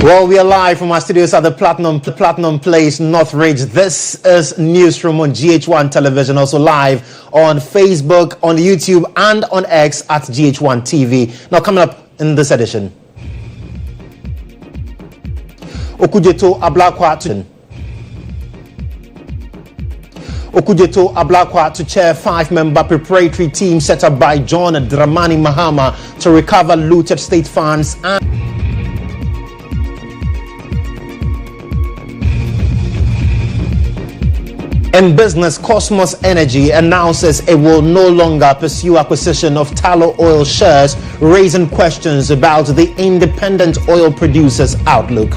Well, we are live from our studios at the Platinum Place, Northridge. This is Newsroom on GHOne Television, also live on Facebook, on YouTube, and on X at GHOne TV. Now, coming up in this edition, Kodjo Ablakwa to chair 5-member preparatory team set up by John Dramani Mahama to recover looted state funds. In business, Cosmos Energy announces it will no longer pursue acquisition of Tallow oil shares, raising questions about the independent oil producers' outlook.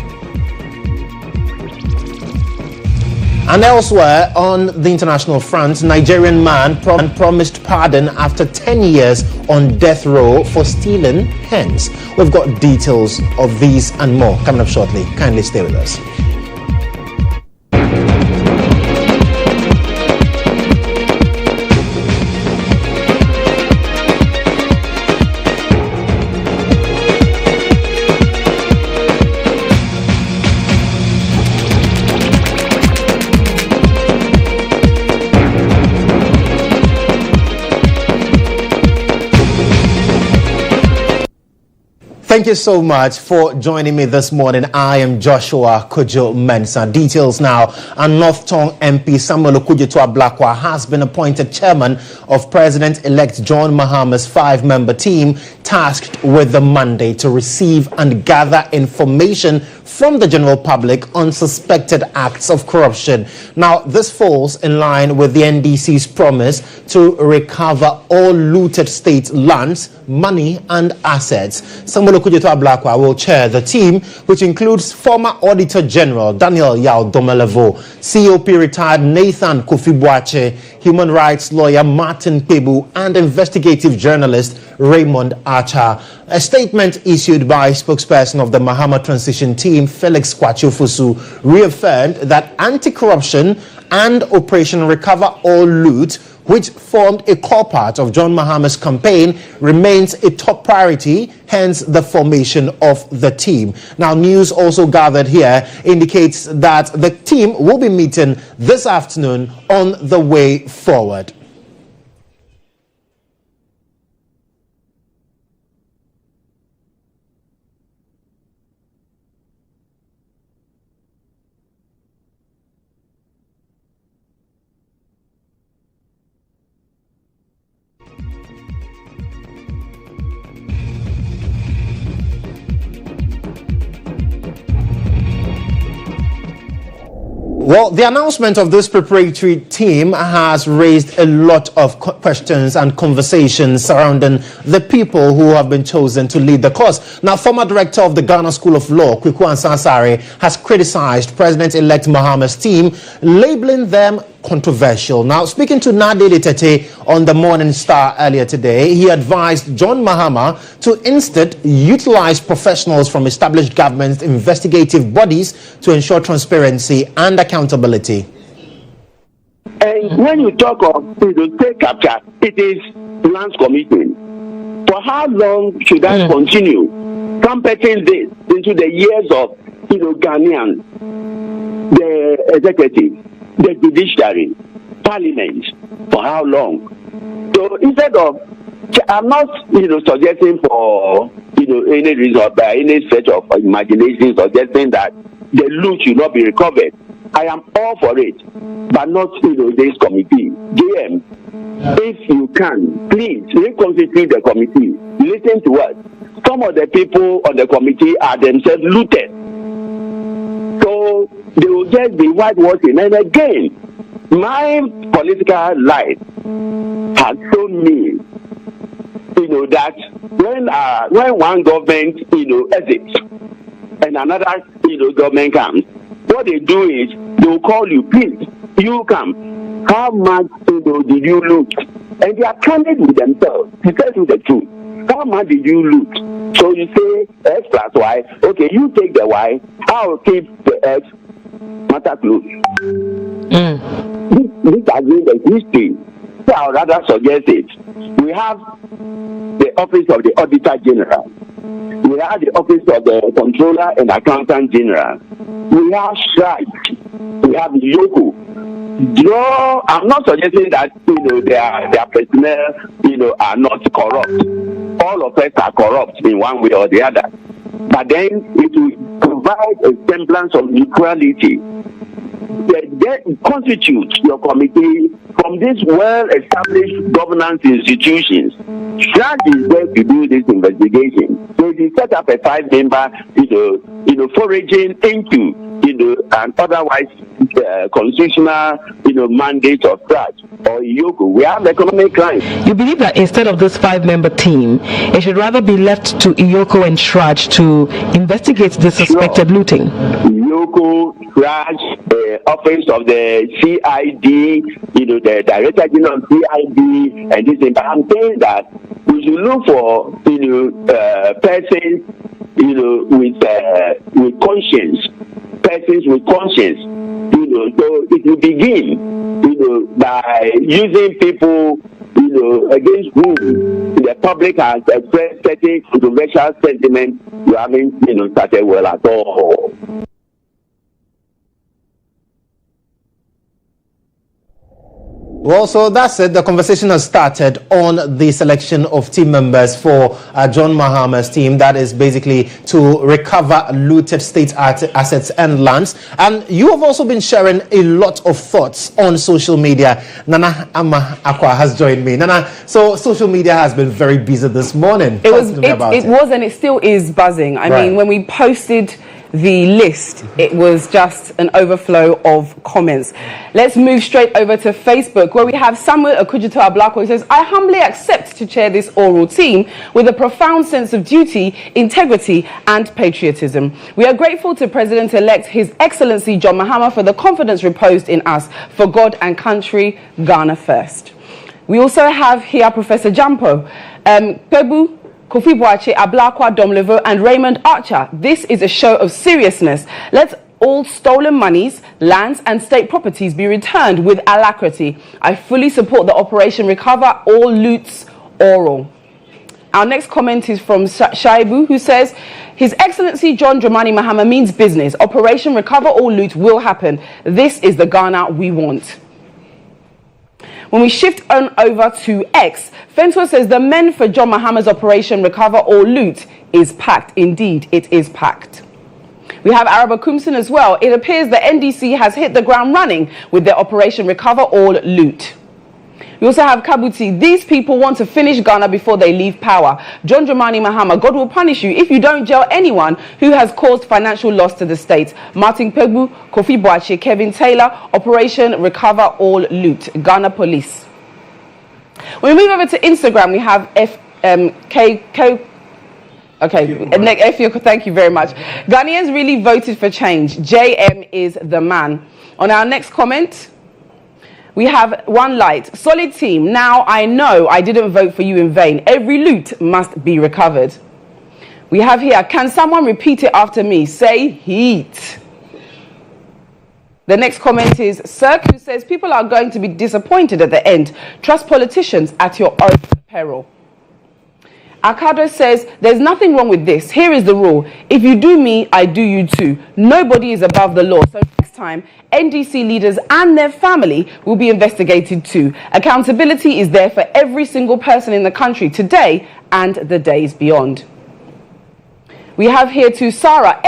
And elsewhere on the international front, Nigerian man promised pardon after 10 years on death row for stealing hens. We've got details of these and more coming up shortly. Kindly stay with us. Thank you so much for joining me this morning. I am Joshua Kodjo Mensah. Details now. And North Tong MP Samuel Kodjo Ablakwa has been appointed chairman of President-elect John Mahama's 5-member team tasked with the mandate to receive and gather information from the general public on suspected acts of corruption. Now, this falls in line with the NDC's promise to recover all looted state lands, money and assets. Samuel Kodjo Ablakwa will chair the team, which includes former Auditor General Daniel Yao Domelevo, COP retired Nathan Kofi Boache, human rights lawyer Martin Pebu, and investigative journalist Raymond Archer. A statement issued by spokesperson of the Mahama transition team, Felix Kwachofusu, reaffirmed that anti-corruption and Operation Recover All Loot, which formed a core part of John Mahama's campaign, remains a top priority, hence the formation of the team. Now, news also gathered here indicates that the team will be meeting this afternoon on the way forward. Well, the announcement of this preparatory team has raised a lot of questions and conversations surrounding the people who have been chosen to lead the cause. Now, former director of the Ghana School of Law, Kweku Ansah-Asare, has criticized President-elect Mahama's team, labeling them controversial. Now, speaking to Nadeli Tete on the Morning Star earlier today, he advised John Mahama to instead utilize professionals from established government investigative bodies to ensure transparency and accountability. And when you talk of state capture, it is Lands Commission. For how long should I continue trumpeting this into the ears of Ghanaians, the executive, the judiciary, parliament? For how long? So instead of, I'm not suggesting for any reason by any stretch of imagination suggesting that the loot should not be recovered. I am all for it, but not this committee. GM, if you can, please reconstitute the committee. Listen to us. Some of the people on the committee are themselves looted. So they will just be whitewashing. And again, my political life has shown me, that when one government, exits and another, government comes, what they do is they will call you, please, you come. How much, did you loot? And they are candid with themselves to tell you the truth. How much did you loot? So you say X plus Y. Okay, you take the Y. I'll keep the X. Matter close. This has been the history. So I would rather suggest it. We have the office of the Auditor General. We We have the Office of the Controller and Accountant General. We have Shrike. We have Yoko. I'm not suggesting that their personnel are not corrupt. All of us are corrupt in one way or the other. But then it will provide a semblance of equality. Then constitute your committee from these well-established governance institutions. Shrike is there to do this investigation. So they set up a 5-member, foraging into an otherwise constitutional, mandate of Shrike or Yoko. We have economic crimes. You believe that instead of this 5-member team, it should rather be left to Yoko and Shrike to investigate the suspected looting? Yoko, Shrike, the Office of the CID, the Director General of CID, and this thing. But I'm saying that we should look for, persons, with conscience. Persons with conscience, so it will begin, by using people, against whom the public has expressed certain controversial sentiments. You haven't, started well at all. Well, so that's it. The conversation has started on the selection of team members for GHOne Mahama's team. That is basically to recover looted state assets and lands. And you have also been sharing a lot of thoughts on social media. Nana Ama Akwa has joined me. Nana, so social media has been very busy this morning. It was and it still is buzzing. I mean, when we posted the list, it was just an overflow of comments. Let's move straight over to Facebook, where we have Samuel Kodjo who says, I humbly accept to chair this oral team with a profound sense of duty, integrity and patriotism. We are grateful to President-elect His Excellency GHOne Mahama for the confidence reposed in us. For God and country, Ghana first. We also have here Professor Jampo, Pebu, Kofi Boache, Ablakwa Domlevo and Raymond Archer. This is a show of seriousness. Let's all stolen monies, lands and state properties be returned with alacrity. I fully support the Operation Recover All Loots oral. Our next comment is from Shaibu, who says, His Excellency John Dramani Mahama means business. Operation Recover All Loot will happen. This is the Ghana we want. When we shift on over to X, Fenswa says the men for GHOne Mahama's Operation Recover All Loot is packed. Indeed, it is packed. We have Araba Kumson as well. It appears the NDC has hit the ground running with their Operation Recover All Loot. We also have Kabuti. These people want to finish Ghana before they leave power. John Dramani Mahama, God will punish you if you don't jail anyone who has caused financial loss to the state. Martin Pegbu, Kofi Boache, Kevin Taylor, Operation Recover All Loot, Ghana Police. When we move over to Instagram, we have thank you very much. Ghanaians really voted for change. JM is the man. On our next comment, we have One Light. Solid team. Now I know I didn't vote for you in vain. Every loot must be recovered. We have here, can someone repeat it after me? Say heat. The next comment is Cirque, who says people are going to be disappointed at the end. Trust politicians at your own peril. Akado says, there's nothing wrong with this. Here is the rule. If you do me, I do you too. Nobody is above the law. So next time, NDC leaders and their family will be investigated too. Accountability is there for every single person in the country today and the days beyond. We have here to Sarah,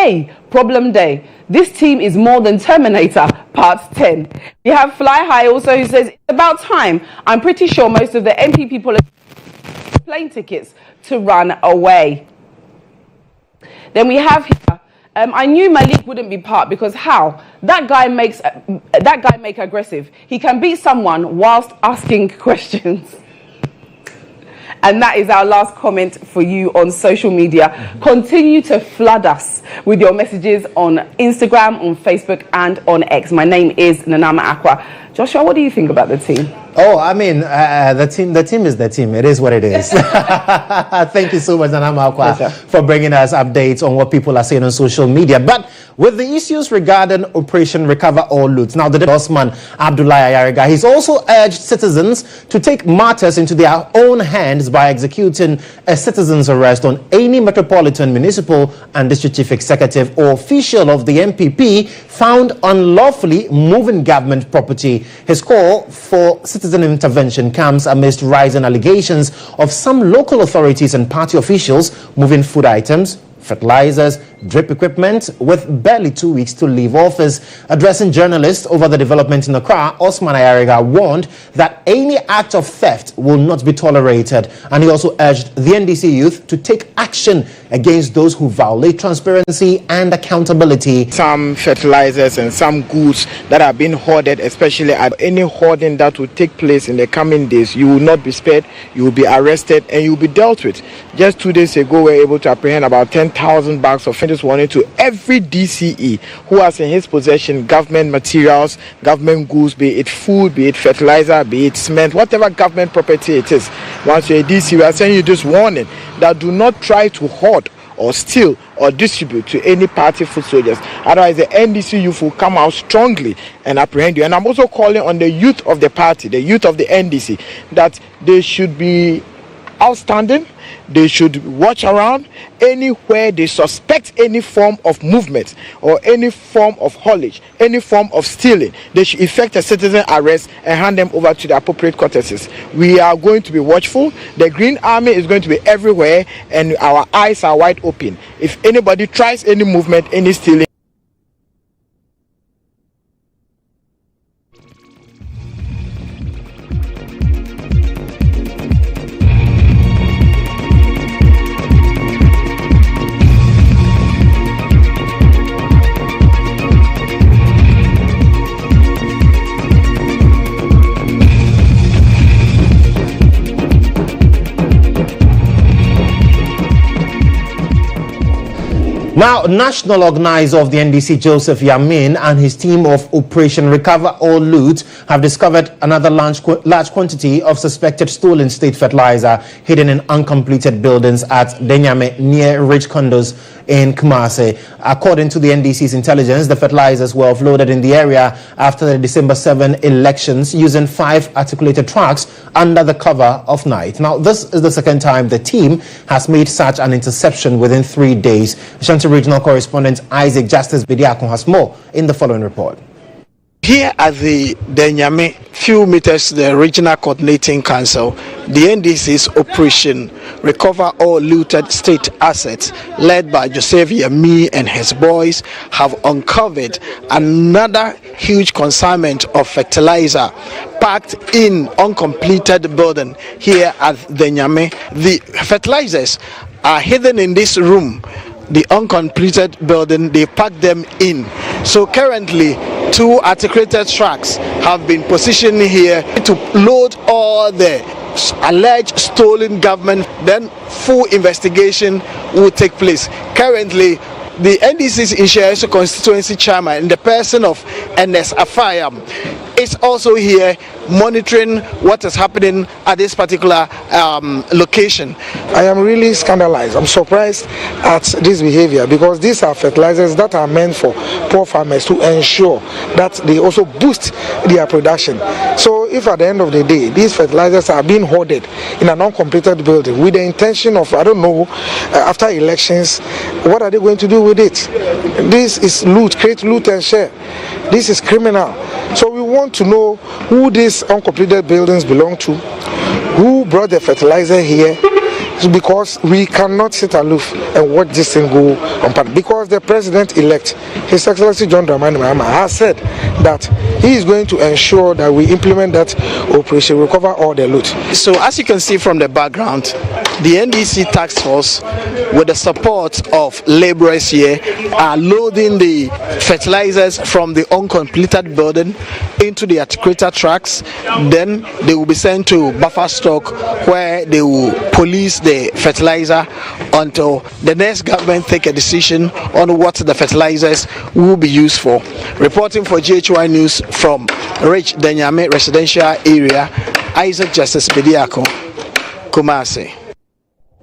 problem day. This team is more than Terminator, part 10. We have Fly High also, who says, it's about time. I'm pretty sure most of the MP people are plane tickets to run away. Then we have here, I knew Malik wouldn't be part because how? That guy make aggressive. He can beat someone whilst asking questions. And that is our last comment for you on social media. Continue to flood us with your messages on Instagram, on Facebook, and on X. My name is Nanama Akwa. Joshua, what do you think about the team? Oh, I mean, the team is the team. It is what it is. Thank you so much, Nana Malkwa, for bringing us updates on what people are saying on social media. But with the issues regarding Operation Recover All Loot, now the Osman Abdullahi Ayariga, he's also urged citizens to take matters into their own hands by executing a citizen's arrest on any Metropolitan, Municipal and District Chief Executive or official of the MPP found unlawfully moving government property. His call for citizen intervention comes amidst rising allegations of some local authorities and party officials moving food items, fertilizers, drip equipment with barely 2 weeks to leave office. Addressing journalists over the development in Accra, Osman Ayariga warned that any act of theft will not be tolerated, and he also urged the NDC youth to take action against those who violate transparency and accountability. Some fertilizers and some goods that are being hoarded, especially at any hoarding that will take place in the coming days, you will not be spared, you will be arrested and you will be dealt with. Just 2 days ago, we were able to apprehend about 10,000 bags of just warning to every DCE who has in his possession government materials, government goods, be it food, be it fertilizer, be it cement, whatever government property it is. Once you're a DC, we are sending you this warning that do not try to hoard or steal or distribute to any party food soldiers. Otherwise, the NDC youth will come out strongly and apprehend you. And I'm also calling on the youth of the party, the youth of the NDC, that they should be outstanding. They should watch around anywhere they suspect any form of movement or any form of haulage, any form of stealing. They should effect a citizen arrest and hand them over to the appropriate courtesies. We are going to be watchful. The Green Army is going to be everywhere and our eyes are wide open. If anybody tries any movement, any stealing, Now, national organizer of the NDC, Joseph Yamin, and his team of Operation Recover All Loot have discovered another large quantity of suspected stolen state fertilizer hidden in uncompleted buildings at Denyame near Rich Condos in Kumasi. According to the NDC's intelligence, the fertilizers were offloaded in the area after the December 7 elections using 5 articulated trucks under the cover of night. Now, this is the second time the team has made such an interception within 3 days. Ashanti Regional Correspondent Isaac Justice Bidiakon has more in the following report. Here at the Denyame, few meters to the Regional Coordinating Council, the NDC's Operation Recover All Looted State Assets, led by Joseph Yami and his boys, have uncovered another huge consignment of fertilizer packed in uncompleted building here at Denyame. The fertilizers are hidden in this room, the uncompleted building. They packed them in. So currently 2 articulated trucks have been positioned here to load all the alleged stolen government. Then full investigation will take place. Currently, the NDC's Inshaeso constituency chairman, in the person of NS Afayam, is also here monitoring what is happening at this particular location. I am really scandalized. I'm surprised at this behavior, because these are fertilizers that are meant for poor farmers to ensure that they also boost their production. So if at the end of the day these fertilizers are being hoarded in an uncompleted building with the intention of, I don't know, after elections, what are they going to do with it? This is loot, create loot and share. This is criminal. So we want to know who these uncompleted buildings belong to, who brought the fertilizer here, because we cannot sit aloof and watch this thing go on. Because the president-elect, His Excellency John Dramani Mahama, has said that he is going to ensure that we implement that Operation Recover All the Loot. So as you can see from the background, the NDC task force, with the support of laborers here, are loading the fertilizers from the uncompleted building into the articulator trucks. Then they will be sent to buffer stock, where they will police the fertilizer until the next government take a decision on what the fertilizers will be used for. Reporting for GHOne News from Rich Denyame residential area, Isaac Justice Bediako, Kumasi.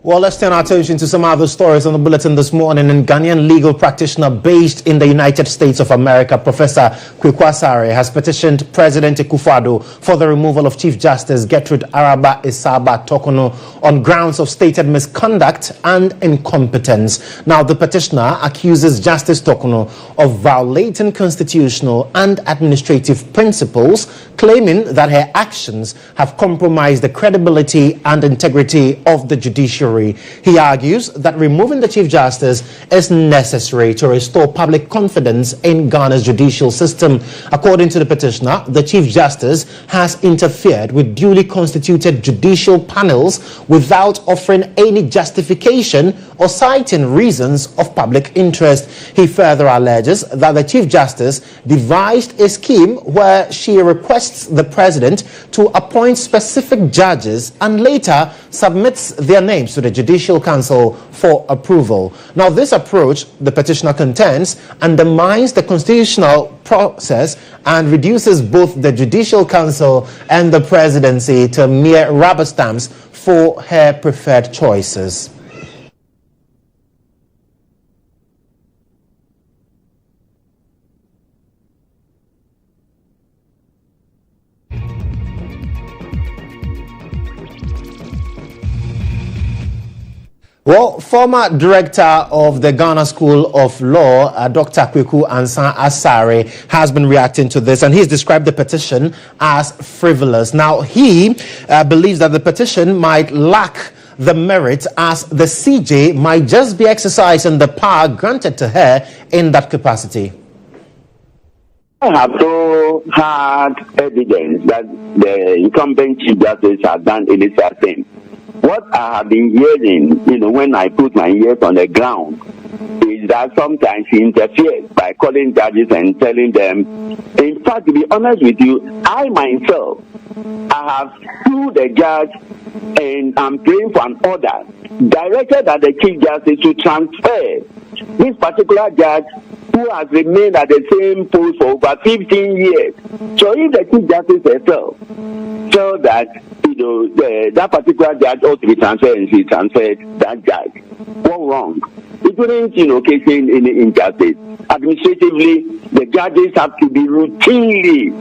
Well, let's turn our attention to some other stories on the bulletin this morning. And Ghanaian legal practitioner based in the United States of America, Professor Kwaku Asare, has petitioned President Akufo-Addo for the removal of Chief Justice Gertrude Araba Isaba Tokono on grounds of stated misconduct and incompetence. Now, the petitioner accuses Justice Tokono of violating constitutional and administrative principles, claiming that her actions have compromised the credibility and integrity of the judiciary. He argues that removing the Chief Justice is necessary to restore public confidence in Ghana's judicial system. According to the petitioner, the Chief Justice has interfered with duly constituted judicial panels without offering any justification or citing reasons of public interest. He further alleges that the Chief Justice devised a scheme where she requests the President to appoint specific judges and later submits their names to the Judicial Council for approval. Now, this approach, the petitioner contends, undermines the constitutional process and reduces both the Judicial Council and the Presidency to mere rubber stamps for her preferred choices. Well, former director of the Ghana School of Law, Dr. Kwaku Asare, has been reacting to this, and he's described the petition as frivolous. Now, he believes that the petition might lack the merit, as the CJ might just be exercising the power granted to her in that capacity. I have no hard evidence that the incumbent Chief Justice has done any such thing. What I have been hearing, when I put my ears on the ground, is that sometimes he interferes by calling judges and telling them. In fact, to be honest with you, I myself, I have sued the judge and I'm praying for an order directed at the Chief Justice to transfer this particular judge who has remained at the same post for over 15 years. So if the Chief Justice herself felt that that particular judge ought to be transferred and she transferred that judge, what wrong? It wouldn't, occasion any injustice. Administratively, the judges have to be routinely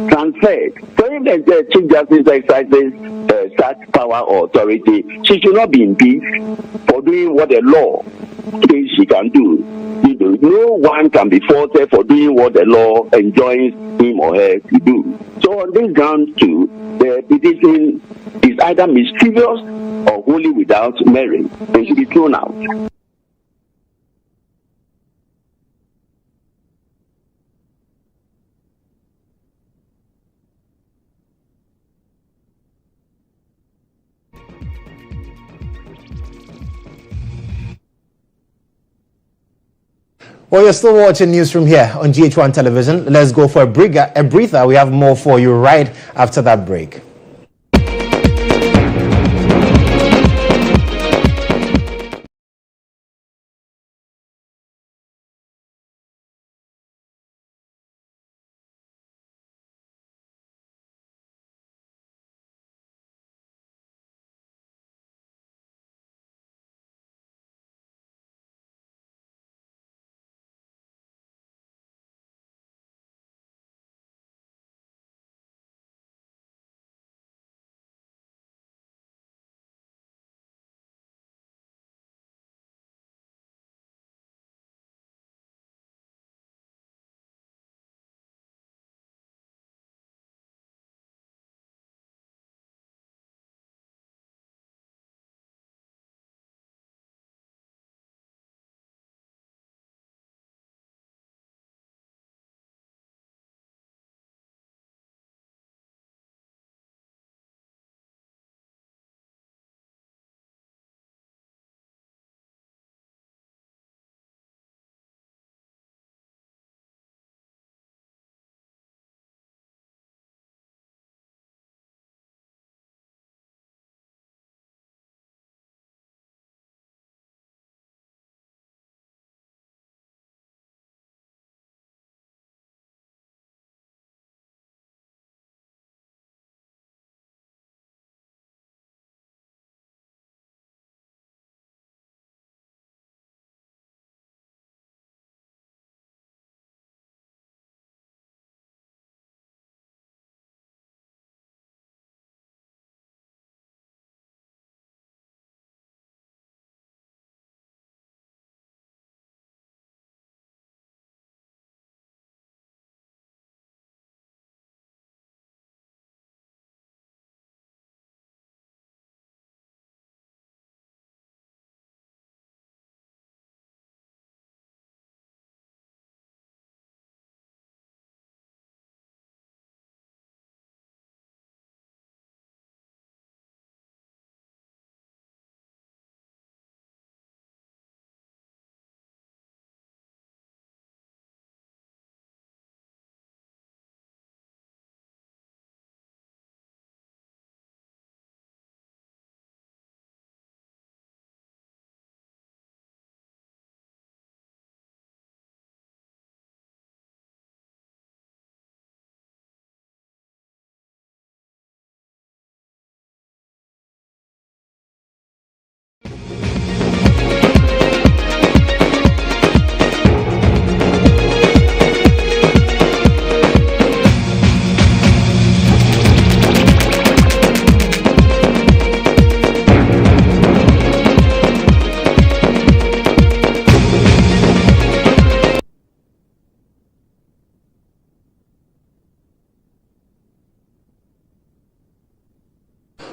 transferred. So if the Chief Justice exercises such power or authority, she should not be impeached for doing what the law says she can do. No one can be faulted for doing what the law enjoins him or her to do. So on this ground too, the petition is either mischievous or wholly without merit and should be thrown out. Well, you're still watching news from here on GHOne Television. Let's go for a breather. We have more for you right after that break.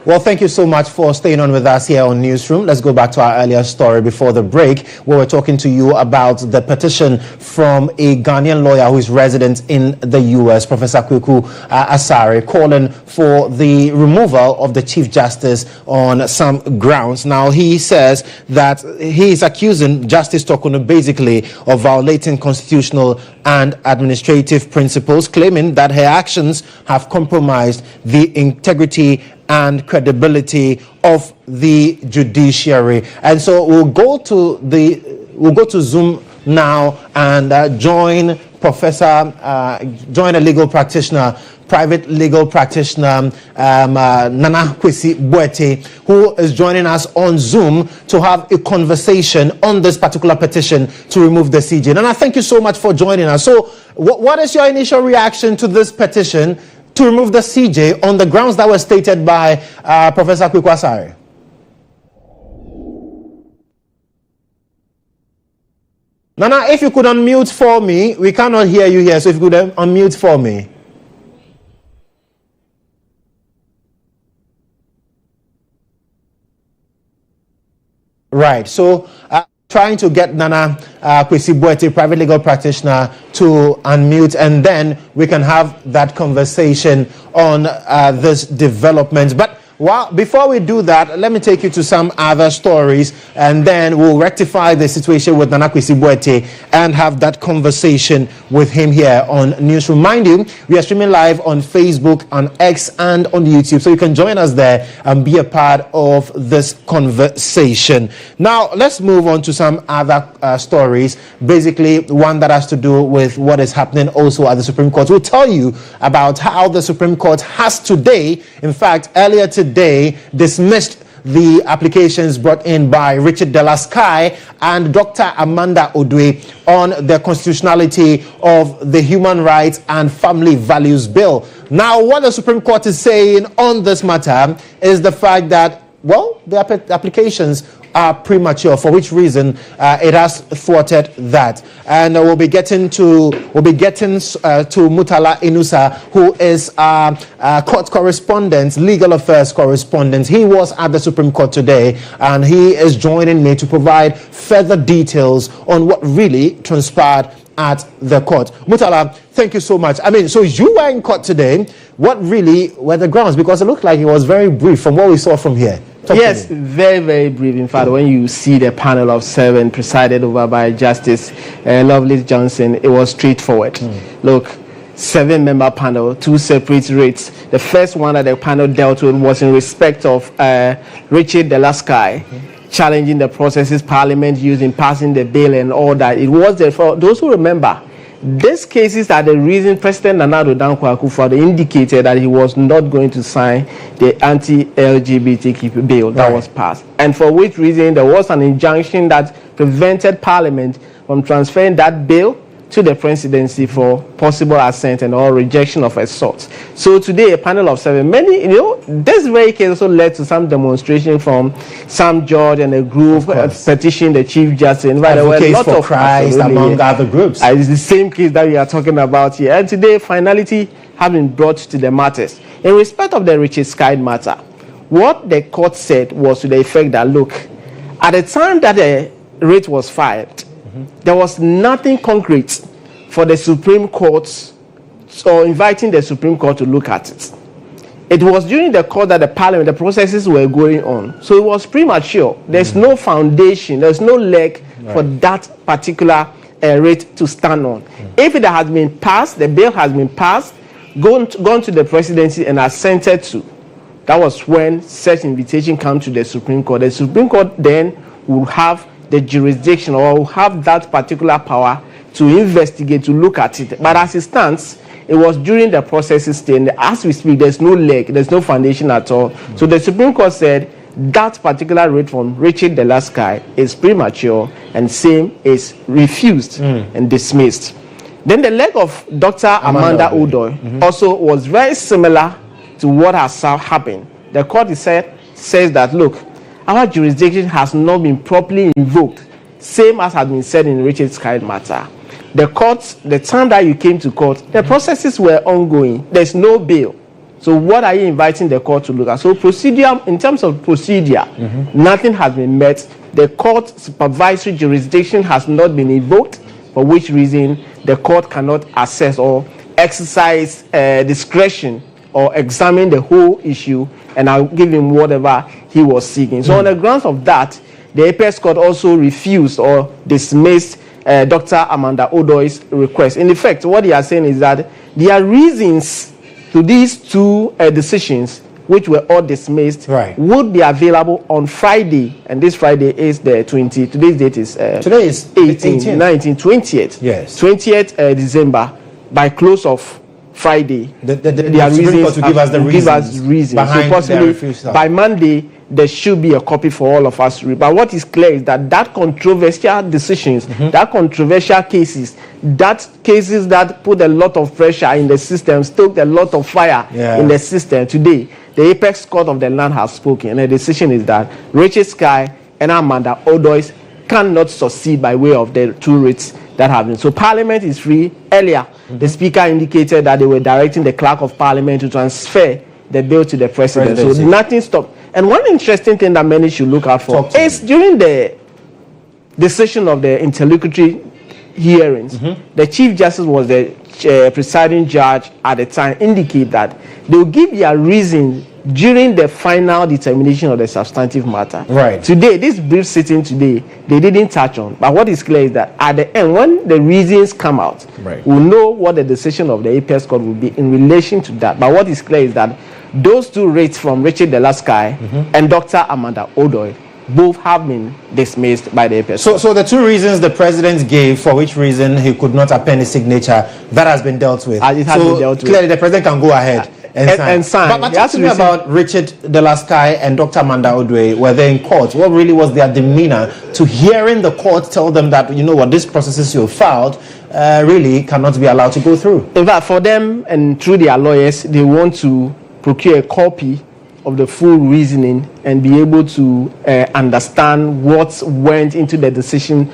Well, thank you so much for staying on with us here on Newsroom. Let's go back to our earlier story before the break, where we're talking to you about the petition from a Ghanaian lawyer who is resident in the U.S., Professor Kweku Asare, calling for the removal of the Chief Justice on some grounds. Now, he says that he is accusing Justice Tokono basically of violating constitutional and administrative principles, claiming that her actions have compromised the integrity and credibility of the judiciary. And so we'll go to Zoom now and join a legal practitioner, private legal practitioner, Nana Kwesi Boete, who is joining us on Zoom to have a conversation on this particular petition to remove the CJ. Nana, thank you so much for joining us. So what is your initial reaction to this petition to remove the CJ on the grounds that were stated by Professor Kweku Asare? Nana, if you could unmute for me, we cannot hear you here, so if you could unmute for me. Right, so trying to get Nana Kwesi Boete, private legal practitioner, to unmute, and then we can have that conversation on this development. But before we do that, let me take you to some other stories, and then we'll rectify the situation with Nana Kwesi Boete and have that conversation with him here on Newsroom. Mind you, we are streaming live on Facebook, on X, and on YouTube, so you can join us there and be a part of this conversation. Now, let's move on to some other stories, basically one that has to do with what is happening also at the Supreme Court. We'll tell you about how the Supreme Court has today, in fact, earlier today, dismissed the applications brought in by Richard Delaskai and Dr. Amanda Odwe on the constitutionality of the Human Rights and Family Values Bill. Now, what the Supreme Court is saying on this matter is the fact that, well, the applications are premature, for which reason it has thwarted that. And we'll be getting to Mutala Inusa, who is court correspondent, legal affairs correspondent. He was at the Supreme Court today, and he is joining me to provide further details on what really transpired at the court. Mutala, thank you so much. I mean, so you were in court today. What really were the grounds? Because it looked like it was very brief from what we saw from here. Yes, very, very brief. In fact, when you see the panel of 7 presided over by Justice Lovelace Johnson, it was straightforward. Look, 7-member panel, 2 separate rates. The first one that the panel dealt with was in respect of Richard Delaskai challenging the processes Parliament used in passing the bill and all that. It was there for those who remember. These cases are the reason President Nana Addo Dankwa Akufo-Addo indicated that he was not going to sign the anti-LGBTQ bill that was passed. And for which reason there was an injunction that prevented Parliament from transferring that bill to the presidency for possible assent and or rejection of a sort. So today, a panel of 7, many, this very case also led to some demonstration from some judge and a group petitioning the Chief Justice. And there were a lot of Christ among other groups. It's the same case that we are talking about here. And today, finality has been brought to the matters. In respect of the Richard Sky matter, what the court said was to the effect that, look, at the time that the rate was filed, there was nothing concrete for the Supreme Court or inviting the Supreme Court to look at it. It was during the court that the Parliament, the processes were going on. So it was premature. There's no foundation, there's no leg for that particular rate to stand on. If it has been passed, the bill has been passed, gone to the presidency and assented to, that was when such invitation came to the Supreme Court. The Supreme Court then will have the jurisdiction or have that particular power to investigate, to look at it. But as it stands, it was during the processes stage, and as we speak, there's no leg, there's no foundation at all. So the Supreme Court said that particular rate from Richard Delaskai is premature, and same is refused and dismissed. Then the leg of Dr. Amanda Odwe also was very similar to what has happened. The court says that, look, our jurisdiction has not been properly invoked, same as has been said in Richard Sky matter. The court, the time that you came to court, the processes were ongoing. There's no bail. So what are you inviting the court to look at? So procedure, in terms of procedure, nothing has been met. The court supervisory jurisdiction has not been invoked, for which reason the court cannot assess or exercise discretion or examine the whole issue, and I'll give him whatever he was seeking. So on the grounds of that, the apex court also refused or dismissed Dr. Amanda Odoi's request. In effect, what they are saying is that there are reasons to these two decisions, which were all dismissed, would be available on Friday, and this Friday is the 20th. Today's date is today is 18th, 19th, 20th. Yes, 20th December, by close of Friday. There are reasons to give us the reasons behind so possibly their refusal. By Monday, there should be a copy for all of us to read. But what is clear is that controversial decisions, that controversial cases, that cases that put a lot of pressure in the system, stoked a lot of fire in the system. Today, the apex court of the land has spoken, and the decision is that Richard Sky and Amanda Odois cannot succeed by way of the two writs that have been. So Parliament is free. Earlier, the Speaker indicated that they were directing the Clerk of Parliament to transfer the bill to the President. So nothing stopped. And one interesting thing that many should look out for is during the decision of the interlocutory hearings, the Chief Justice was the presiding judge at the time, indicate that they will give their reason during the final determination of the substantive matter. Today, this brief sitting today, they didn't touch on. But what is clear is that at the end, when the reasons come out, we'll know what the decision of the apex court will be in relation to that. But what is clear is that those two writs from Richard Delaskai and Dr. Amanda Odoi both have been dismissed by the apex court. So the two reasons the president gave for which reason he could not append his signature, that has been dealt with. It has been dealt with. Clearly, the president can go ahead and sign. But talk to me about Richard Delaskai and Dr. Amanda Odoi. Were they in court? What really was their demeanor to hearing the court tell them that, you know what, these processes you filed really cannot be allowed to go through? In fact, for them and through their lawyers, they want to procure a copy of the full reasoning and be able to understand what went into the decision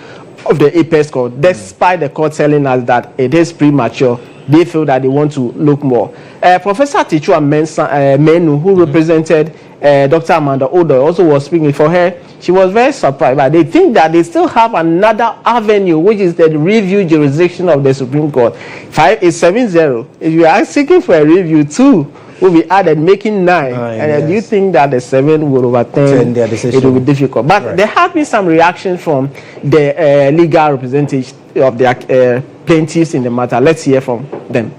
of the apex court. Despite the court telling us that it is premature, they feel that they want to look more. Professor Tichua Mensah, who represented Dr. Amanda Odoi, also was speaking for her. She was very surprised, but they think that they still have another avenue, which is the review jurisdiction of the Supreme Court. 7-0. If you are seeking for a review, 2 will be added, making 9. And do you think that the 7 will overturn their decision? It will be difficult. But there have been some reaction from the legal representatives of their plaintiffs in the matter. Let's hear from them.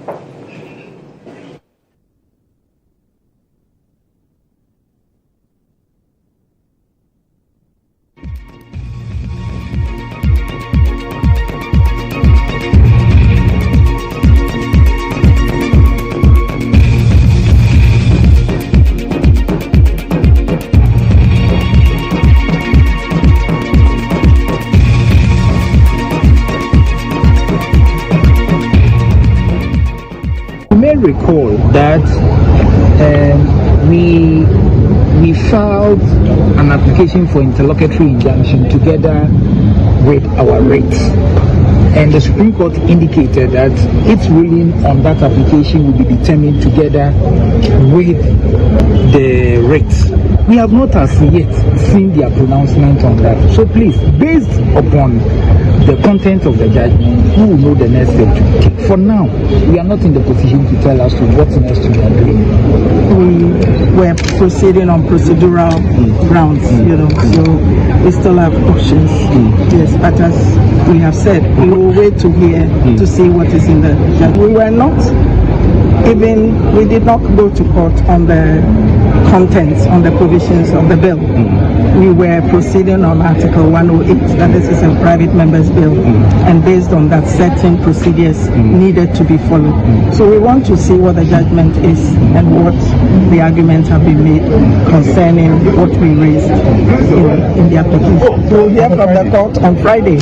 Recall that we filed an application for interlocutory injunction together with our rates, and the Supreme Court indicated that its ruling on that application will be determined together with the rates. We have not as yet seen their pronouncement on that. So please, based upon the content of the judgment, we will know the next step to take. For now, we are not in the position to tell us what next we are doing. We were proceeding on procedural grounds, so we still have options. Yes, but as we have said, we will wait to hear to see what is in the judgment. We did not go to court on the contents, on the provisions of the bill. We were proceeding on Article 108, that this is a private member's bill, and based on that, certain procedures needed to be followed. So we want to see what the judgment is and what the arguments have been made concerning what we raised in in the application. We'll hear from the court on Friday.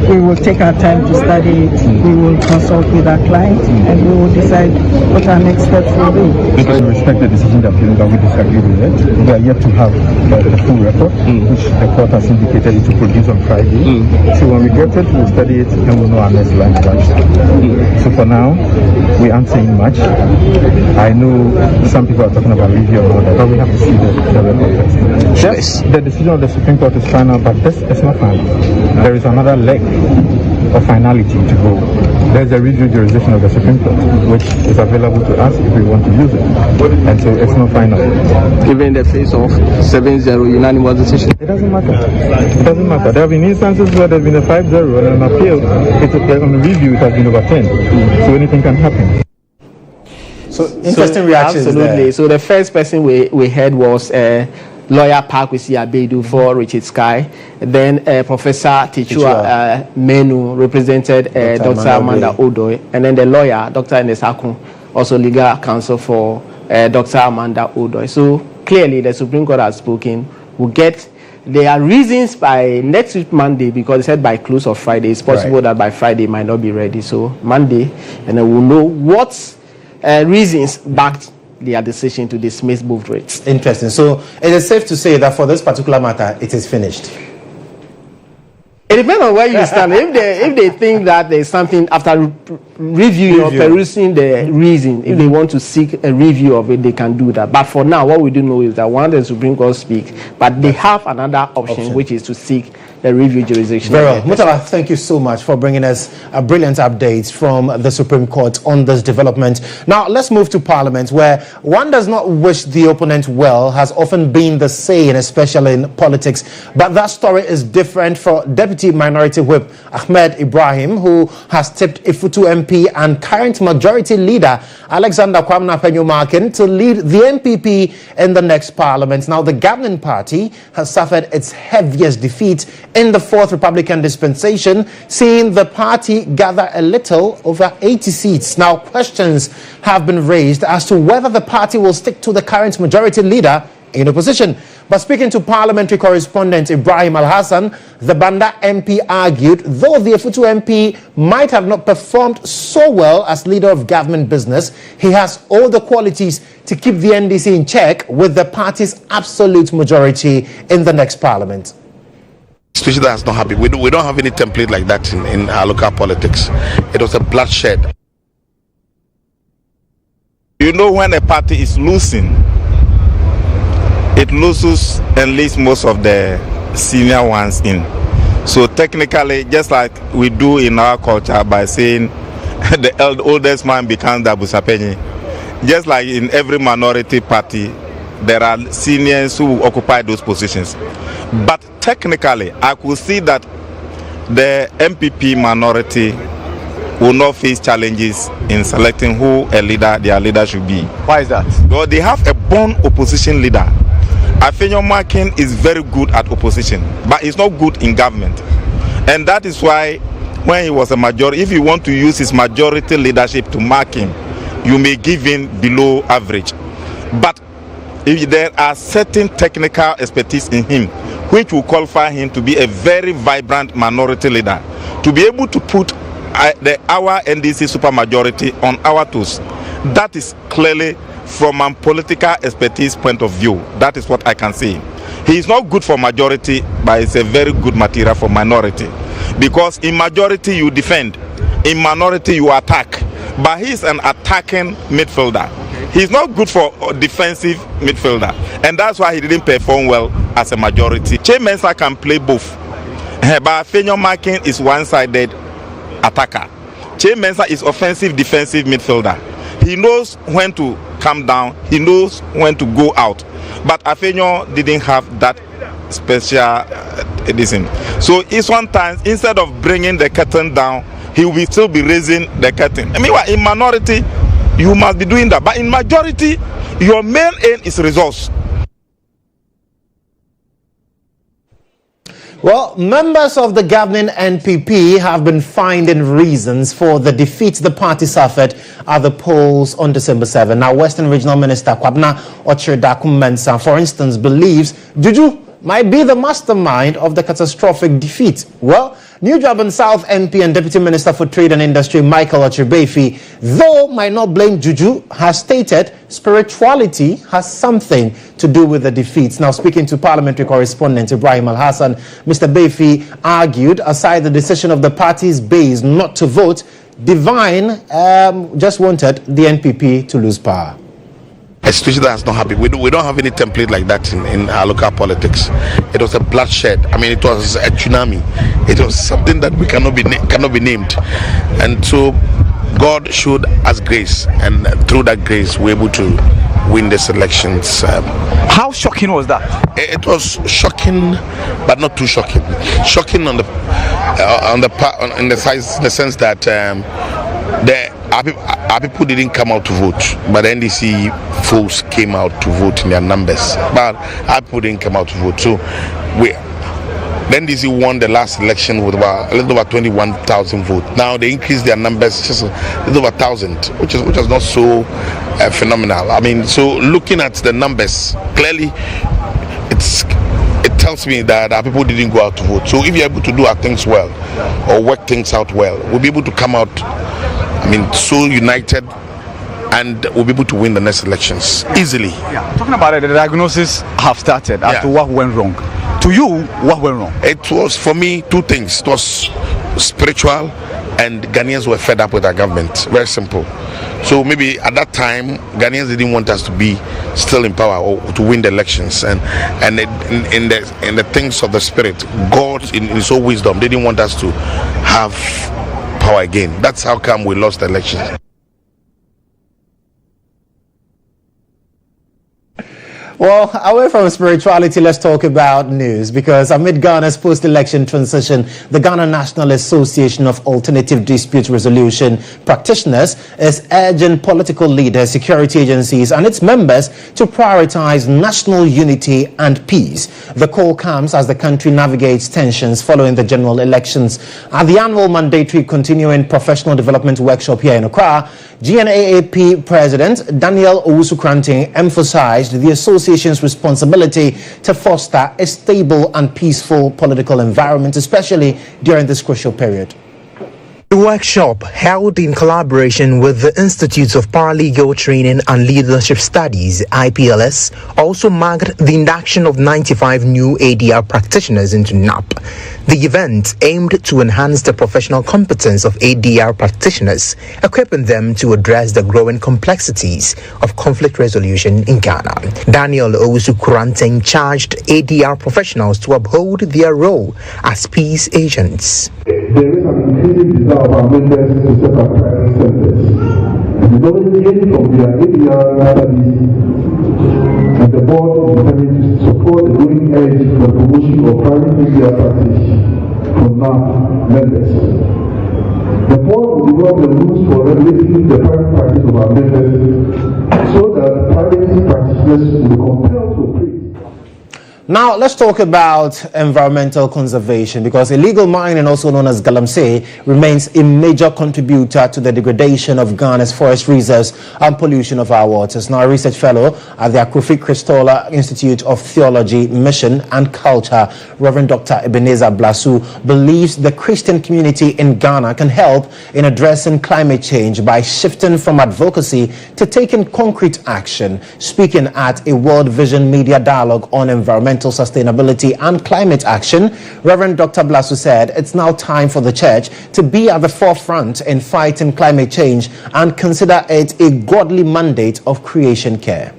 We will take our time to study it. We will consult with our client, and we will decide what our next steps will be. I respect the decision that we disagree with it. We are yet to have the full record, which the court has indicated it to produce on Friday. So when we get it, we'll study it and we'll know our next line of action. So for now, we aren't saying much. I know some people are talking about review and all that, but we have to see the record first. Yes, the decision of the Supreme Court is final, but this is not final. There is another leg of finality to go. There's a review jurisdiction of the Supreme Court, which is available to us if we want to use it. And so it's not final. Even in the face of 7-0 unanimous decision? It doesn't matter. It doesn't matter. There have been instances where there's been a 5-0 and an appeal. On the review, it has been overturned. So anything can happen. So interesting reactions. Absolutely. There. So the first person we heard was lawyer Pakwisi Abedu for Richard Sky. Then Professor Tichua Menu represented Dr. Amanda Odoi. And then the lawyer, Dr. Enesakun, also legal counsel for Dr. Amanda Odoi. So clearly the Supreme Court has spoken. We'll get there are reasons by next week Monday, because they said by close of Friday. It's possible that by Friday it might not be ready. So Monday, and then we'll know what reasons backed their decision to dismiss both rates. Interesting. So it is safe to say that for this particular matter, it is finished. It depends on where you stand. If they think that there's something after reviewing or perusing the reason, if they want to seek a review of it, they can do that. But for now, what we do know is that one, the Supreme Court speak, but they have another option, which is to seek the review jurisdiction. Very well. Mutala, thank you so much for bringing us a brilliant update from the Supreme Court on this development. Now, let's move to Parliament, where one does not wish the opponent well, has often been the saying, especially in politics. But that story is different for Deputy Minority Whip Ahmed Ibrahim, who has tipped Ifutu MP and current Majority Leader Alexander Kwamna Penyo-Markin to lead the MPP in the next Parliament. Now, the governing party has suffered its heaviest defeat in the Fourth Republican dispensation, seeing the party gather a little over 80 seats. Now, questions have been raised as to whether the party will stick to the current Majority Leader in opposition. But speaking to parliamentary correspondent Ibrahim Al-Hassan, the Banda MP argued though the Ifutu MP might have not performed so well as leader of government business, he has all the qualities to keep the NDC in check with the party's absolute majority in the next parliament. Especially that's not happy. We don't have any template like that in our local politics. It was a bloodshed. You know, when a party is losing, it loses and leaves most of the senior ones in. So technically, just like we do in our culture by saying the oldest man becomes the Abusapenyi, just like in every minority party, there are seniors who occupy those positions. But technically, I could see that the MPP minority will not face challenges in selecting who their leader should be. Why is that? Well, they have a born opposition leader. Penyo-Markin is very good at opposition, but he's not good in government. And that is why when he was a majority, if you want to use his majority leadership to mark him, you may give him below average. But if there are certain technical expertise in him, which will qualify him to be a very vibrant minority leader, to be able to put our NDC supermajority on our toes. That is clearly from a political expertise point of view. That is what I can say. He is not good for majority, but it's a very good material for minority. Because in majority you defend, in minority you attack. But he is an attacking midfielder. He's not good for defensive midfielder. And that's why he didn't perform well as a majority. Mensah can play both. But Penyo-Markin is one-sided attacker. Mensah is offensive, defensive midfielder. He knows when to come down. He knows when to go out. But Afenyo didn't have that special edition. So it's one time, instead of bringing the curtain down, he will still be raising the curtain. I mean, in minority, you must be doing that. But in majority, your main aim is results. Well, members of the governing NPP have been finding reasons for the defeat the party suffered at the polls on December 7. Now, Western Regional Minister Kwabena Ochre-Dakum Mensah, for instance, believes Juju might be the mastermind of the catastrophic defeat? Well, New Durban South MP and Deputy Minister for Trade and Industry Michael Ochebefi, though might not blame Juju, has stated spirituality has something to do with the defeats. Now, speaking to parliamentary correspondent Ibrahim Al-Hassan, Mr. Befi argued, aside the decision of the party's base not to vote, Divine just wanted the NPP to lose power. A situation that has not happened. We don't have any template like that in our local politics. It was a bloodshed. I mean, it was a tsunami. It was something that we cannot be named. And so God showed us grace, and through that grace, we're able to win these elections. How shocking was that? It was shocking, but not too shocking. Shocking in the sense that our people didn't come out to vote, but the NDC folks came out to vote in their numbers. But our people didn't come out to vote. So the NDC won the last election with a little over 21,000 votes. Now they increased their numbers just a little over 1,000, which is not so phenomenal. I mean, so looking at the numbers, clearly it tells me that our people didn't go out to vote. So if you're able to do our things well or work things out well, we'll be able to come out, so united, and we'll be able to win the next elections easily. Yeah. Talking about it, the diagnosis have started as to what went wrong. To you, what went wrong? It was, for me, two things. It was spiritual, and Ghanaians were fed up with our government. Very simple. So maybe at that time, Ghanaians didn't want us to be still in power or to win the elections. And in the things of the spirit, God, in His own wisdom, didn't want us to have power again. That's how come we lost the election. Well, away from spirituality, let's talk about news, because amid Ghana's post-election transition, the Ghana National Association of Alternative Dispute Resolution Practitioners is urging political leaders, security agencies and its members to prioritize national unity and peace. The call comes as the country navigates tensions following the general elections. At the annual mandatory continuing professional development workshop here in Accra, GNAAP President Daniel Owusu-Kranting emphasized the association's responsibility to foster a stable and peaceful political environment, especially during this crucial period. The workshop, held in collaboration with the Institutes of Paralegal Training and Leadership Studies, IPLS, also marked the induction of 95 new ADR practitioners into NAP. The event aimed to enhance the professional competence of ADR practitioners, equipping them to address the growing complexities of conflict resolution in Ghana. Daniel Owusu-Kranting charged ADR professionals to uphold their role as peace agents. There is an increasing desire of our members to set up private centers. And the knowledge from their ADR studies, and the board is determined to support the growing edge for the promotion of private ADR practice for NAP members. The board will develop the rules for regulating the private practice of our members so that private practitioners will be compelled to operate. Now, let's talk about environmental conservation, because illegal mining, also known as galamsey, remains a major contributor to the degradation of Ghana's forest reserves and pollution of our waters. Now, a research fellow at the Kofi Christola Institute of Theology, Mission and Culture, Reverend Dr. Ebenezer Blasu, believes the Christian community in Ghana can help in addressing climate change by shifting from advocacy to taking concrete action. Speaking at a World Vision Media Dialogue on environmental sustainability and climate action, Reverend Dr. Blasu said it's now time for the church to be at the forefront in fighting climate change and consider it a godly mandate of creation care.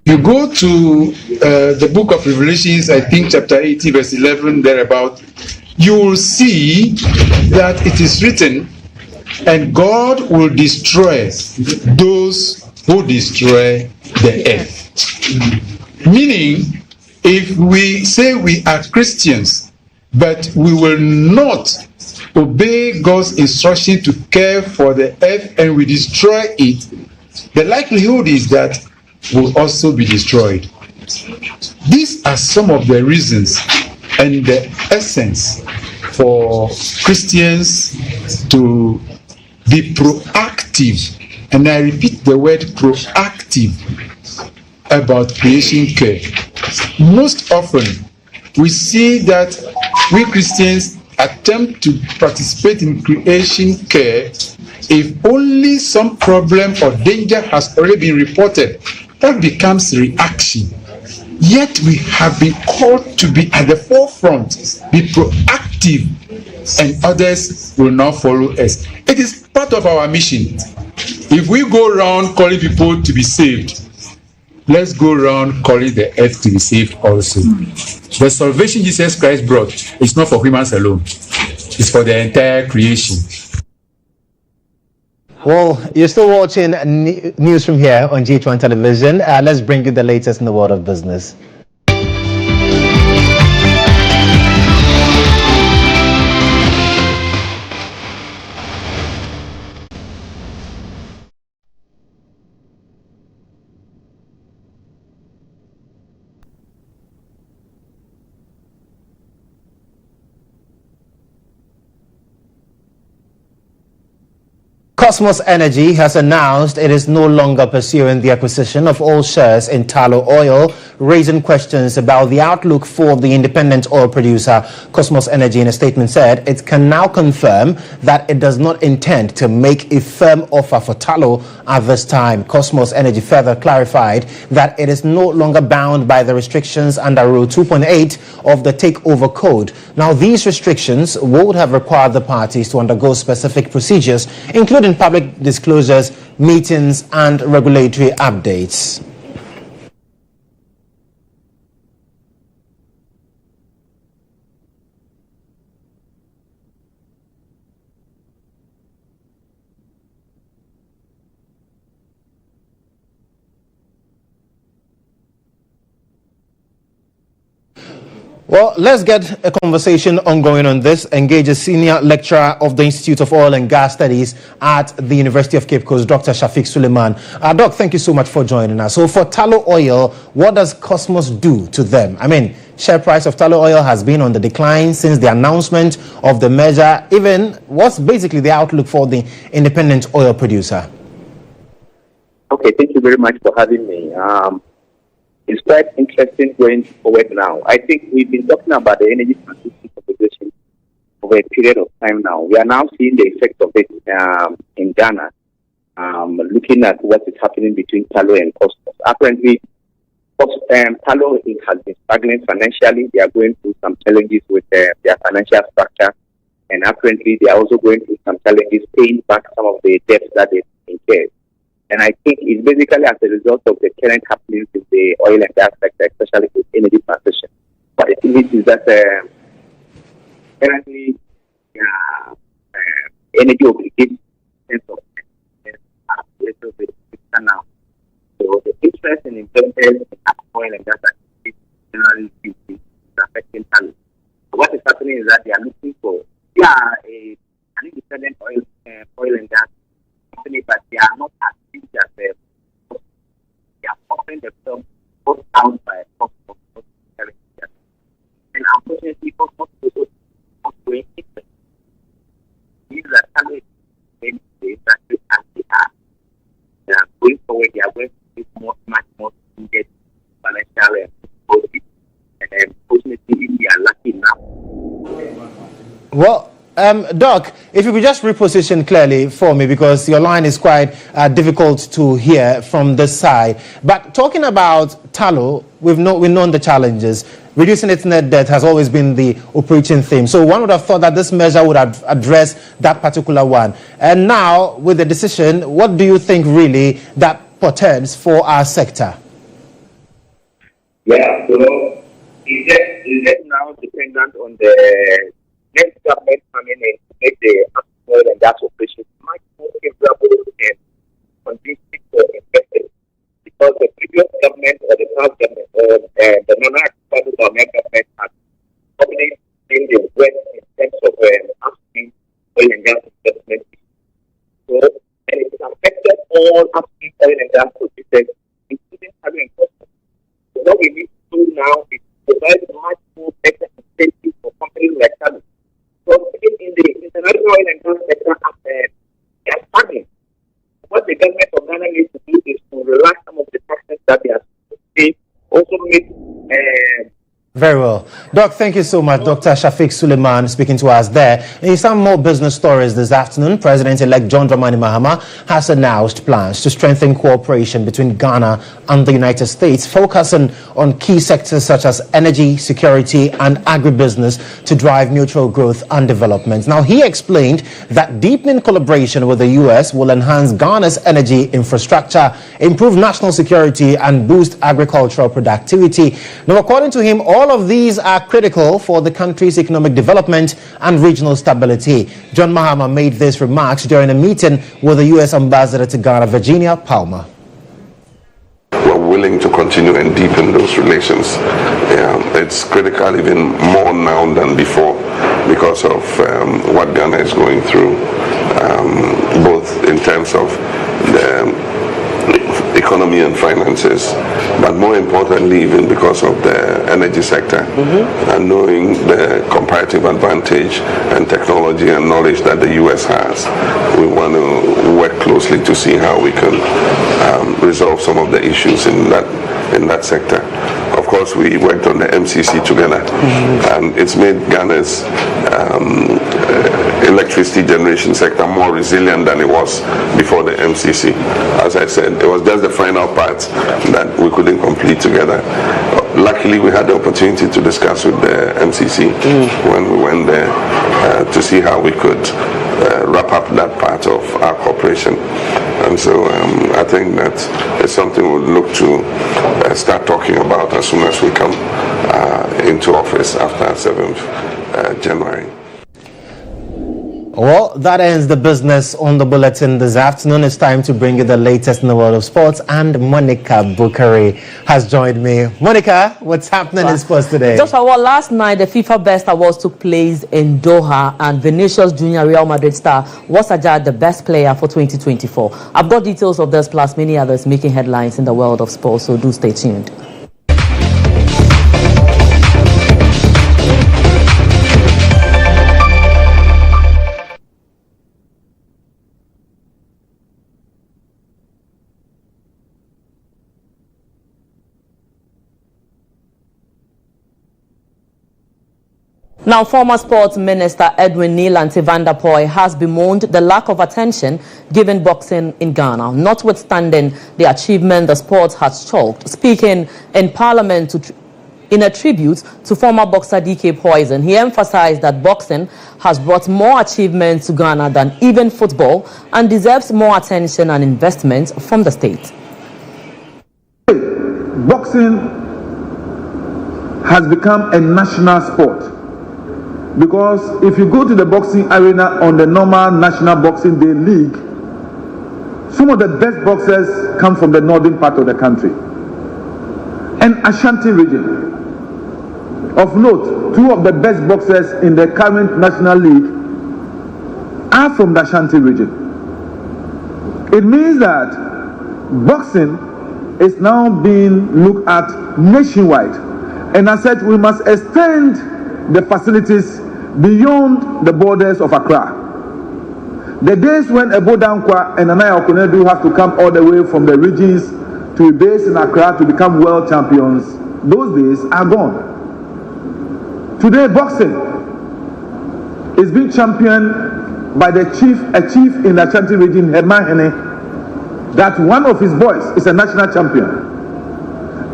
You go to the book of Revelations, I think chapter 80 verse 11 thereabout, you will see that it is written, and God will destroy those who destroy the earth. Meaning, if we say we are Christians, but we will not obey God's instruction to care for the earth and we destroy it, the likelihood is that we'll also be destroyed. These are some of the reasons and the essence for Christians to be proactive, and I repeat the word proactive, about creation care. Most often, we see that we Christians attempt to participate in creation care if only some problem or danger has already been reported. That becomes reaction. Yet we have been called to be at the forefront, be proactive, and others will now follow us. It is part of our mission. If we go around calling people to be saved, let's go around calling the earth to be saved also. The salvation Jesus Christ brought is not for humans alone. It's for the entire creation. Well, you're still watching news from here on GHOne television. Let's bring you the latest in the world of business. Cosmos Energy has announced it is no longer pursuing the acquisition of all shares in Tullow Oil, raising questions about the outlook for the independent oil producer. Cosmos Energy, in a statement, said it can now confirm that it does not intend to make a firm offer for Tullow at this time. Cosmos Energy further clarified that it is no longer bound by the restrictions under Rule 2.8 of the Takeover Code. Now, these restrictions would have required the parties to undergo specific procedures, including public disclosures, meetings, and regulatory updates. Well, let's get a conversation ongoing on this. Engage a senior lecturer of the Institute of Oil and Gas Studies at the University of Cape Coast, Dr. Shafiq Suleiman. Doc, thank you so much for joining us. So for Tullow Oil, what does Cosmos do to them? I mean, share price of Tullow Oil has been on the decline since the announcement of the merger. Even what's basically the outlook for the independent oil producer? Okay, thank you very much for having me. It's quite interesting going forward now. I think we've been talking about the energy transition proposition over a period of time now. We are now seeing the effect of it in Ghana, looking at what is happening between Tullow and Cosmos. Apparently, Tullow has been struggling financially. They are going through some challenges with their financial structure, and apparently they are also going through some challenges paying back some of the debts that they've incurred. And I think it's basically as a result of the current happenings in the oil and gas sector, especially with energy transition. But the thing is that currently energy obligations are a little bit now. So the interest in investors in oil and gas activities generally is affecting talent. So what is happening is that they are looking for an independent oil and gas company, but they are not as big as them. They are offering themselves both down by a cost of and unfortunately, Cosmos also not going into these are talent in the industry as they are going forward. They are going to be much more needed financial and policy. And unfortunately, we are lucky now. Well, Doc, if you could just reposition clearly for me, because your line is quite difficult to hear from this side. But talking about Tullow, we've known the challenges. Reducing its net debt has always been the operating theme. So one would have thought that this measure would have addressed that particular one. And now, with the decision, what do you think really that portends for our sector? Yeah, so is that now dependent on the next government coming in to make the oil and gas operations much more favorable and conducive for investors? Because the previous government or the past government or the non-government government has dominated in the West in terms of upstream oil and gas investment. So, and it has affected all upstream oil and gas producers, including having investment. So what we need to do now is provide much more better incentives for companies like Tullow. So in the international oil and gas sector, they are struggling. What the government of Ghana needs to do is to relax some of the taxes that they are paying, also make... Very well. Doc, thank you so much. Dr. Shafiq Suleiman speaking to us there. In some more business stories this afternoon, President-elect John Dramani Mahama has announced plans to strengthen cooperation between Ghana and the United States, focusing on key sectors such as energy, security, and agribusiness to drive mutual growth and development. Now, he explained that deepening collaboration with the U.S. will enhance Ghana's energy infrastructure, improve national security, and boost agricultural productivity. Now, according to him, all of these are critical for the country's economic development and regional stability. John Mahama made these remarks during a meeting with the U.S. Ambassador to Ghana, Virginia Palmer. We're willing to continue and deepen those relations. It's critical even more now than before because of what Ghana is going through, both in terms of the economy and finances, but more importantly even because of the energy sector, and knowing the comparative advantage and technology and knowledge that the U.S. has. We want to work closely to see how we can resolve some of the issues in that sector. Of course, we worked on the MCC together, and it's made Ghana's electricity generation sector more resilient than it was before the MCC. As I said, it was just the final part that we couldn't complete together. Luckily, we had the opportunity to discuss with the MCC when we went there to see how we could wrap up that part of our cooperation. And so I think that it's something we'll look to start talking about as soon as we come into office after 7th January. Well, that ends the business on the bulletin this afternoon. It's time to bring you the latest in the world of sports, and Monica Bukari has joined me. Monica, what's happening in sports today? Joshua, well, last night the FIFA Best Awards took place in Doha, and Vinicius Jr., Real Madrid star, was adjudged the best player for 2024. I've got details of this plus many others making headlines in the world of sports, so do stay tuned. Now, former Sports Minister Edwin Neelanti van der Poel has bemoaned the lack of attention given boxing in Ghana, notwithstanding the achievement the sport has chalked. Speaking in Parliament in a tribute to former boxer DK Poison, he emphasized that boxing has brought more achievements to Ghana than even football and deserves more attention and investment from the state. Boxing has become a national sport. Because if you go to the boxing arena on the normal National Boxing Day League, some of the best boxers come from the northern part of the country. And Ashanti region. Of note, 2 of the best boxers in the current National League are from the Ashanti region. It means that boxing is now being looked at nationwide. And I said we must extend the facilities beyond the borders of Accra. The days when Ebo Dankwa and Anaya Okunedu have to come all the way from the regions to be based in Accra to become world champions, those days are gone. Today, boxing is being championed by a chief in the Ashanti region, Herman Hene, that one of his boys is a national champion.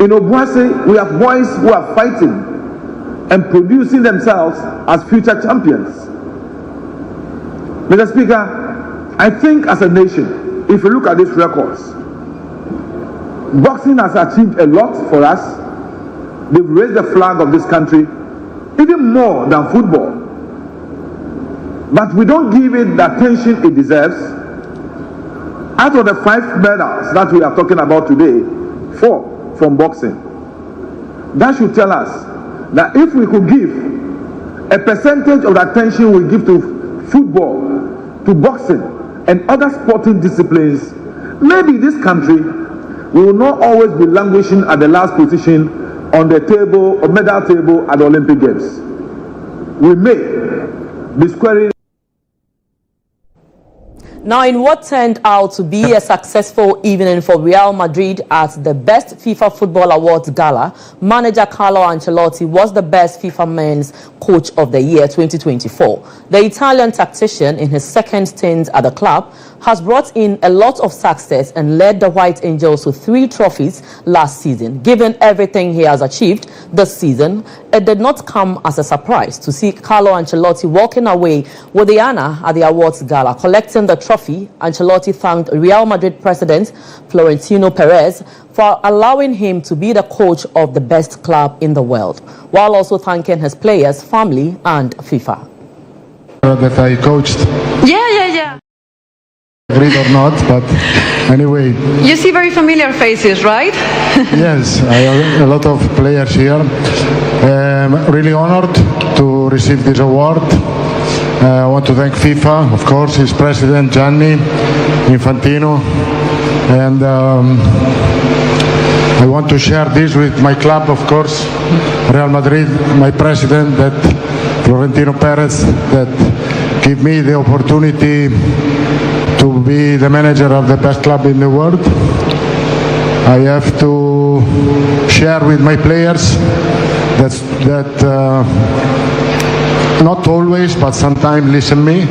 In Obuasi, we have boys who are fighting and producing themselves as future champions. Mr. Speaker, I think as a nation, if you look at these records, boxing has achieved a lot for us. They've raised the flag of this country, even more than football. But we don't give it the attention it deserves. Out of the 5 medals that we are talking about today, 4 from boxing. That should tell us that if we could give a percentage of the attention we give to football, to boxing, and other sporting disciplines, maybe this country will not always be languishing at the last position on the table or medal table at the Olympic Games. We may be squaring. Now, in what turned out to be a successful evening for Real Madrid at the Best FIFA Football Awards Gala, manager Carlo Ancelotti was the Best FIFA Men's Coach of the Year 2024. The Italian tactician, in his second stint at the club, has brought in a lot of success and led the White Angels to 3 trophies last season. Given everything he has achieved this season, it did not come as a surprise to see Carlo Ancelotti walking away with the honor at the awards gala. Collecting the trophy, Ancelotti thanked Real Madrid president Florentino Perez for allowing him to be the coach of the best club in the world, while also thanking his players, family, and FIFA. That I coached. Yeah. Agreed or not, but anyway. You see very familiar faces, right? Yes, I have a lot of players here. Really honored to receive this award. I want to thank FIFA, of course, his president Gianni Infantino, and I want to share this with my club, of course, Real Madrid, my president, that Florentino Perez, that give me the opportunity to be the manager of the best club in the world. I have to share with my players that not always, but sometimes listen me.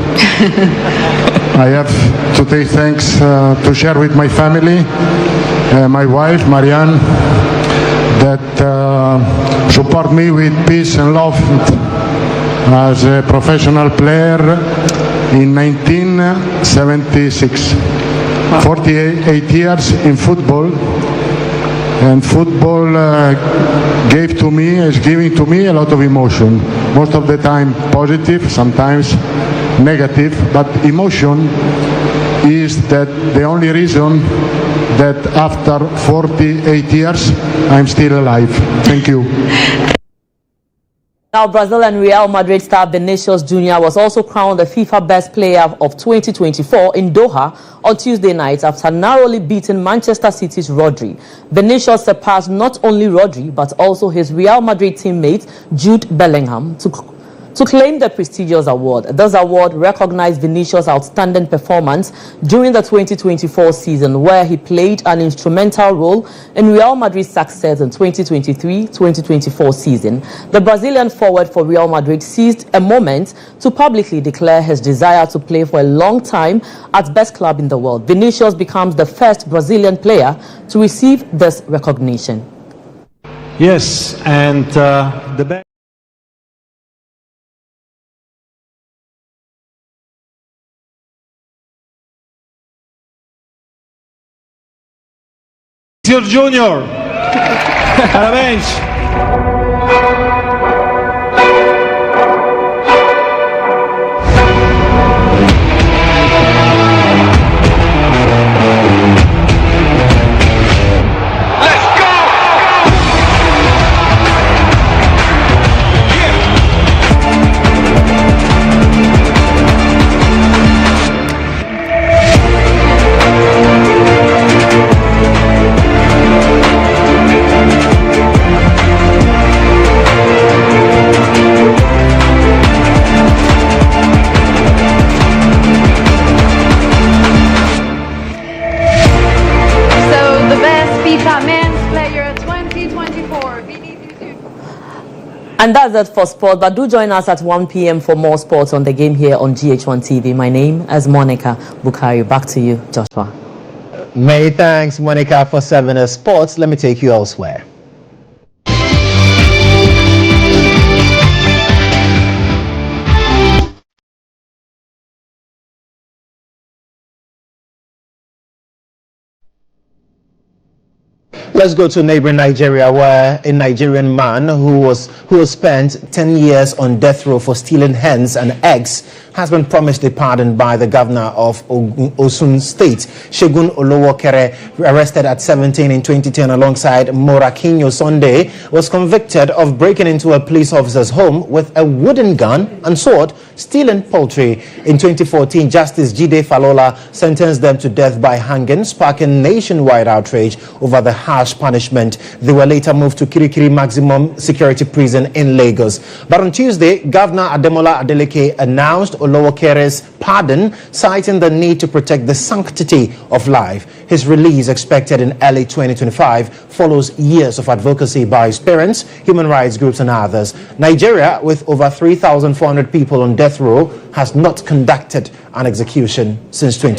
I have to take thanks to share with my family, my wife Marianne, that support me with peace and love as a professional player in 1976. 48 years in football, and football is giving to me a lot of emotion. Most of the time positive, sometimes negative, but emotion is that the only reason that after 48 years I'm still alive. Thank you. Now, Brazilian Real Madrid star Vinicius Jr. was also crowned the FIFA Best Player of 2024 in Doha on Tuesday night after narrowly beating Manchester City's Rodri. Vinicius surpassed not only Rodri but also his Real Madrid teammate Jude Bellingham to claim the prestigious award. This award recognized Vinicius' outstanding performance during the 2024 season, where he played an instrumental role in Real Madrid's success in 2023-2024 season. The Brazilian forward for Real Madrid seized a moment to publicly declare his desire to play for a long time at best club in the world. Vinicius becomes the first Brazilian player to receive this recognition. Yes, and the best. Junior, parabéns. And that's it for sport, but do join us at 1 p.m. for more sports on the game here on GHOne TV. My name is Monica Bukari. Back to you, Joshua. Many thanks, Monica, for serving us sports. Let me take you elsewhere. Let's go to neighboring Nigeria, where a Nigerian man who spent 10 years on death row for stealing hens and eggs has been promised a pardon by the governor of Osun State. GHOne Olowokere, arrested at 17 in 2010 alongside Morakinyo Sunday, was convicted of breaking into a police officer's home with a wooden gun and sword, stealing poultry. In 2014, Justice Jide Falola sentenced them to death by hanging, sparking nationwide outrage over the harsh punishment. They were later moved to Kirikiri Maximum Security Prison in Lagos. But on Tuesday, Governor Ademola Adeleke announced Olowokere's pardon, citing the need to protect the sanctity of life. His release, expected in early 2025, follows years of advocacy by his parents, human rights groups and others. Nigeria, with over 3,400 people on death row, has not conducted an execution since 2020.